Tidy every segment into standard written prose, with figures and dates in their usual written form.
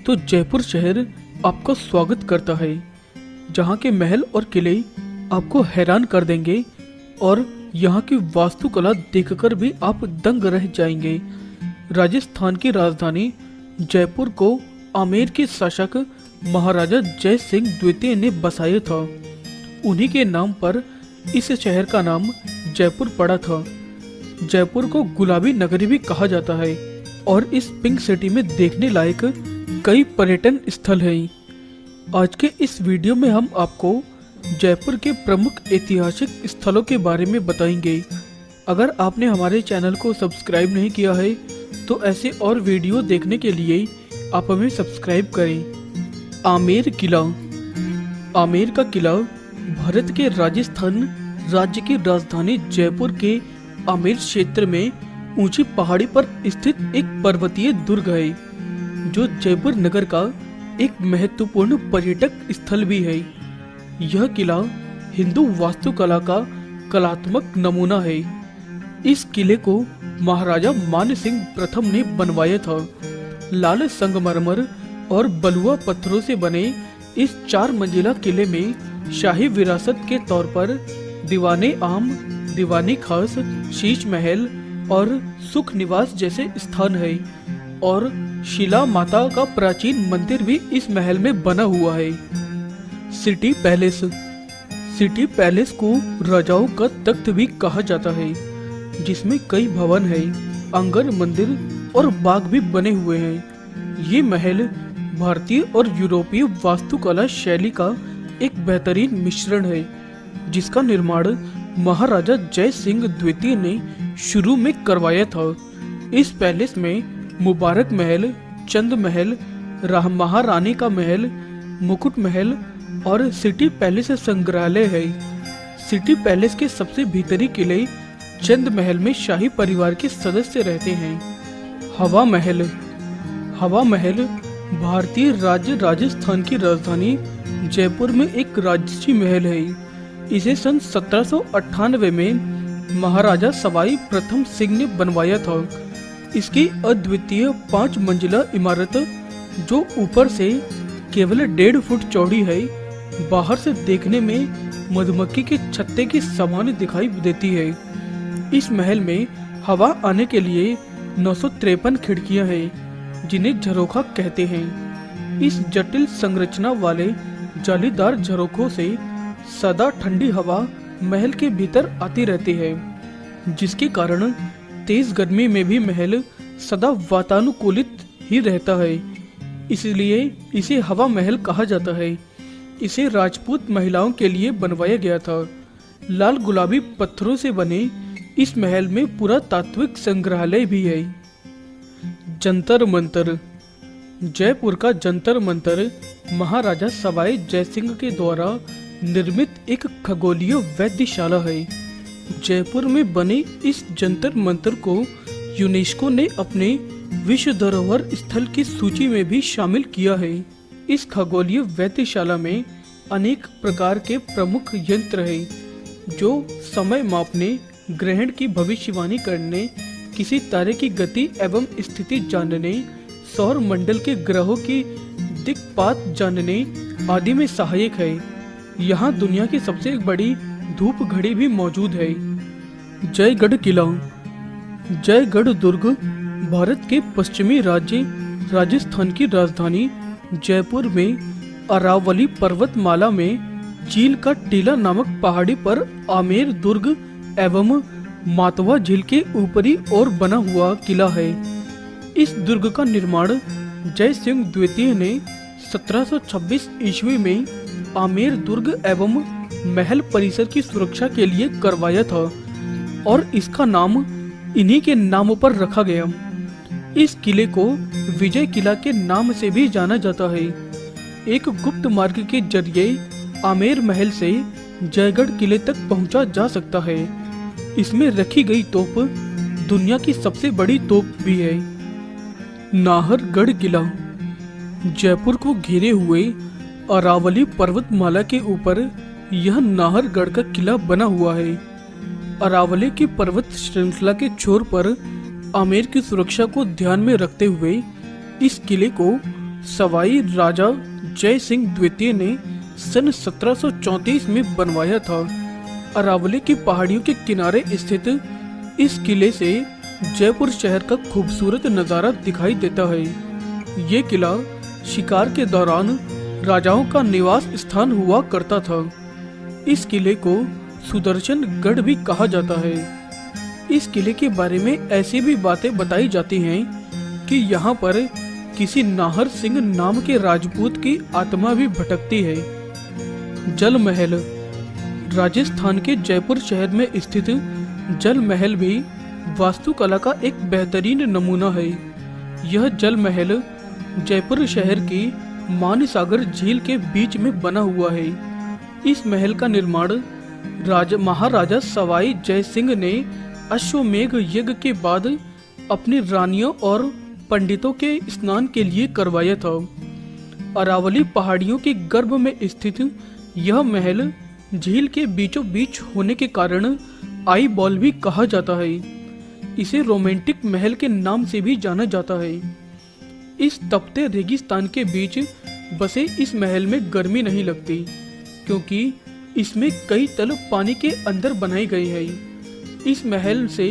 तो जयपुर शहर आपका स्वागत करता है, जहाँ के महल और किले आपको हैरान कर देंगे और यहाँ की वास्तुकला देखकर भी आप दंग रह जाएंगे। राजस्थान की राजधानी जयपुर को आमेर के शासक महाराजा जय सिंह द्वितीय ने बसाया था। उन्हीं के नाम पर इस शहर का नाम जयपुर पड़ा था। जयपुर को गुलाबी नगरी भी कहा जाता है और इस पिंक सिटी में देखने लायक कई पर्यटन स्थल हैं। आज के इस वीडियो में हम आपको जयपुर के प्रमुख ऐतिहासिक स्थलों के बारे में बताएंगे। अगर आपने हमारे चैनल को सब्सक्राइब नहीं किया है तो ऐसे और वीडियो देखने के लिए आप हमें सब्सक्राइब करें। आमेर किला। आमेर का किला भारत के राजस्थान राज्य की राजधानी जयपुर के आमेर क्षेत्र में ऊंची पहाड़ी पर स्थित एक पर्वतीय दुर्ग है, जो जयपुर नगर का एक महत्वपूर्ण पर्यटक स्थल भी है। यह किला हिंदू वास्तुकला का कलात्मक नमूना है। इस किले को महाराजा मान सिंह प्रथम ने बनवाया था। लाल संगमरमर और बलुआ पत्थरों से बने इस 4 मंजिला किले में शाही विरासत के तौर पर दीवाने आम, दीवानी खास, शीश महल और सुख निवास जैसे स्थान है और शिला माता का प्राचीन मंदिर भी इस महल में बना हुआ है। City palace. सिटी पैलेस को राजाओं का तख्त भी कहा जाता है, जिसमें कई भवन है, आंगन, मंदिर और बाग भी बने हुए हैं। ये महल भारतीय और यूरोपीय वास्तुकला शैली का एक बेहतरीन मिश्रण है, जिसका निर्माण महाराजा जय सिंह द्वितीय ने शुरू में करवाया था। इस पैलेस में मुबारक महल, चंद महल, महारानी का महल, मुकुट महल और सिटी पैलेस संग्रहालय है। सिटी पैलेस के सबसे भीतरी किले चंद महल में शाही परिवार के सदस्य रहते हैं। हवा महल। हवा महल भारतीय राज्य राजस्थान की राजधानी जयपुर में एक राजसी महल है। इसे सन 1798 में महाराजा सवाई प्रथम सिंह ने बनवाया था। इसकी अद्वितीय 5 मंजिला इमारत, जो ऊपर से केवल 1.5 फुट चौड़ी है, बाहर से देखने में मधुमक्खी के छत्ते की समान दिखाई देती है। इस महल में हवा आने के लिए 953 खिड़कियां हैं, जिन्हें झरोखा कहते हैं। इस जटिल संरचना वाले जालीदार झरोखों से सदा ठंडी हवा महल के भीतर आती रहती है, जिसके कारण तेज गर्मी में भी महल सदा वातानुकूलित ही रहता है। इसलिए इसे हवा महल कहा जाता है। इसे राजपूत महिलाओं के लिए बनवाया गया था। लाल गुलाबी पत्थरों से बने इस महल में पुरातात्विक संग्रहालय भी है। जंतर मंतर। जयपुर का जंतर मंतर महाराजा सवाई जयसिंह के द्वारा निर्मित एक खगोलीय वेधशाला है। जयपुर में बने इस जंतर मंतर को यूनेस्को ने अपने विश्व धरोहर स्थल की सूची में भी शामिल किया है। इस खगोलीय वेधशाला में अनेक प्रकार के प्रमुख यंत्र हैं, जो समय मापने, ग्रहण की भविष्यवाणी करने, किसी तारे की गति एवं स्थिति जानने, सौर मंडल के ग्रहों की दिक्पात जानने आदि में सहायक है। यहाँ दुनिया की सबसे बड़ी धूप घड़ी भी मौजूद है। जयगढ़ किला। जयगढ़ दुर्ग भारत के पश्चिमी राज्य राजस्थान की राजधानी जयपुर में अरावली पर्वतमाला में चील का टीला नामक पहाड़ी पर आमेर दुर्ग एवं मातवा झील के ऊपरी ओर बना हुआ किला है। इस दुर्ग का निर्माण जय सिंह द्वितीय ने 1726 ईस्वी में आमेर दुर्ग एवं महल परिसर की सुरक्षा के लिए करवाया था और इसका नाम इन्हीं के नाम पर रखा गया। इस किले को विजय किला के नाम से भी जाना जाता है। एक गुप्त मार्ग के जरिए आमेर महल से जयगढ़ किले तक पहुंचा जा सकता है। इसमें रखी गई तोप दुनिया की सबसे बड़ी तोप भी है। नाहरगढ़ किला। जयपुर को घेरे हुए अरावली पर्वतमाला के ऊपर यह नाहरगढ़ का किला बना हुआ है। अरावली की पर्वत श्रृंखला के छोर पर आमेर की सुरक्षा को ध्यान में रखते हुए इस किले को सवाई राजा जय सिंह द्वितीय ने सन 1734 में बनवाया था। अरावली की पहाड़ियों के किनारे स्थित इस किले से जयपुर शहर का खूबसूरत नज़ारा दिखाई देता है। ये किला शिकार के दौरान राजाओं का निवास स्थान हुआ करता था। इस किले को सुदर्शन गढ़ भी कहा जाता है। इस किले के बारे में ऐसी भी बातें बताई जाती हैं कि यहाँ पर किसी नाहर सिंह नाम के राजपूत की आत्मा भी भटकती है। जल महल। राजस्थान के जयपुर शहर में स्थित जल महल भी वास्तुकला का एक बेहतरीन नमूना है। यह जल महल जयपुर शहर की मानसागर झील के बीच में बना हुआ है। इस महल का निर्माण महाराजा सवाई जय सिंह ने अश्वमेघ यज्ञ के बाद अपनी रानियों और पंडितों के स्नान के लिए करवाया था। अरावली पहाड़ियों के गर्भ में स्थित यह महल झील के बीचों बीच होने के कारण आई बॉल भी कहा जाता है। इसे रोमांटिक महल के नाम से भी जाना जाता है। इस तपते रेगिस्तान के बीच बसे इस महल में गर्मी नहीं लगती, क्योंकि इसमें कई तल पानी के अंदर बनाए गए हैं। इस महल से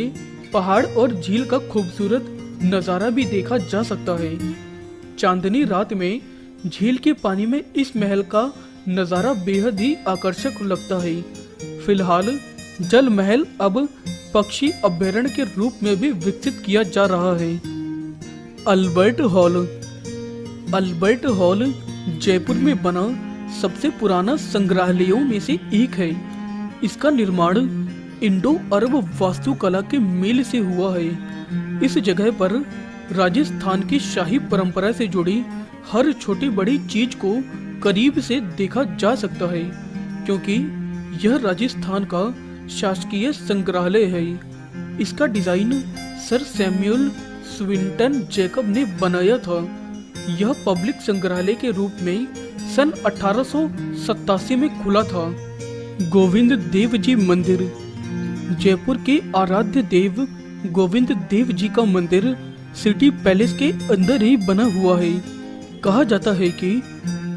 पहाड़ और झील का खूबसूरत नज़ारा भी देखा जा सकता है। चांदनी रात में झील के पानी में इस महल का नज़ारा बेहद ही आकर्षक लगता है। फिलहाल जल महल अब पक्षी अभ्यारण्य के रूप में भी विकसित किया जा रहा है। Albert hall. Albert hall Jaipur में बना सबसे पुराना संग्रहालयों में से एक है। इसका निर्माण इंडो अरब वास्तुकला के मेल से हुआ है। इस जगह पर राजस्थान की शाही परंपरा से जुड़ी हर छोटी बड़ी चीज को करीब से देखा जा सकता है, क्योंकि यह राजस्थान का शासकीय संग्रहालय है। इसका design sir Samuel Swinton Jacob ने बनाया था। यह पब्लिक संग्रहालय के रूप में सन 1887 में खुला था। गोविंद देव जी मंदिर। जयपुर के आराध्य देव गोविंद देव जी का मंदिर सिटी पैलेस के अंदर ही बना हुआ है। कहा जाता है कि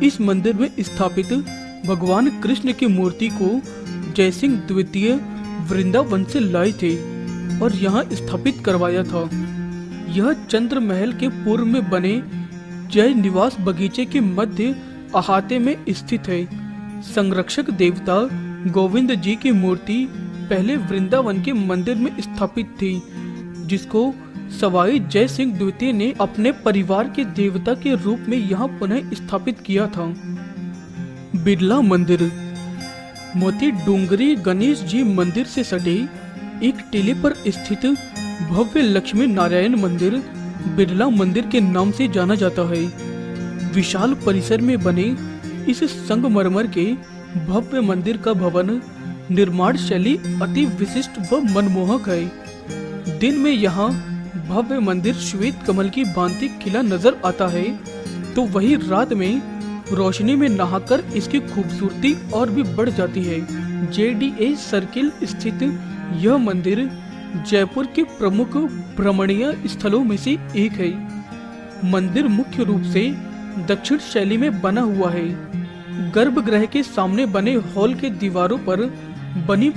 इस मंदिर में स्थापित भगवान कृष्ण की मूर्ति को जय सिंह द्वितीय वृंदावन से लाए थे और यहाँ स्थापित करवाया था। यह चंद्र महल के पूर्व में बने जय निवास बगीचे के मध्य अहाते में स्थित है। संरक्षक देवता गोविंद जी की मूर्ति पहले वृंदावन के मंदिर में स्थापित थी, जिसको सवाई जय सिंह द्वितीय ने अपने परिवार के देवता के रूप में यहाँ पुनः स्थापित किया था। बिरला मंदिर। मोती डूंगरी गणेश जी मंदिर से सटे एक टीले पर स्थित भव्य लक्ष्मी नारायण मंदिर बिरला मंदिर के नाम से जाना जाता है। विशाल परिसर में बने इस संगमरमर के भव्य मंदिर का भवन निर्माण शैली अति विशिष्ट व मनमोहक है। दिन में यहाँ भव्य मंदिर श्वेत कमल की भांति खिला नजर आता है, तो वही रात में रोशनी में नहाकर इसकी खूबसूरती और भी बढ़ जाती है। JDA सर्किल स्थित यह मंदिर जयपुर के प्रमुख भ्रमणीय स्थलों में से एक है। मंदिर मुख्य रूप से दक्षिण शैली में बना हुआ है। गर्भगृह के सामने बने हॉल के दीवारों पर बनी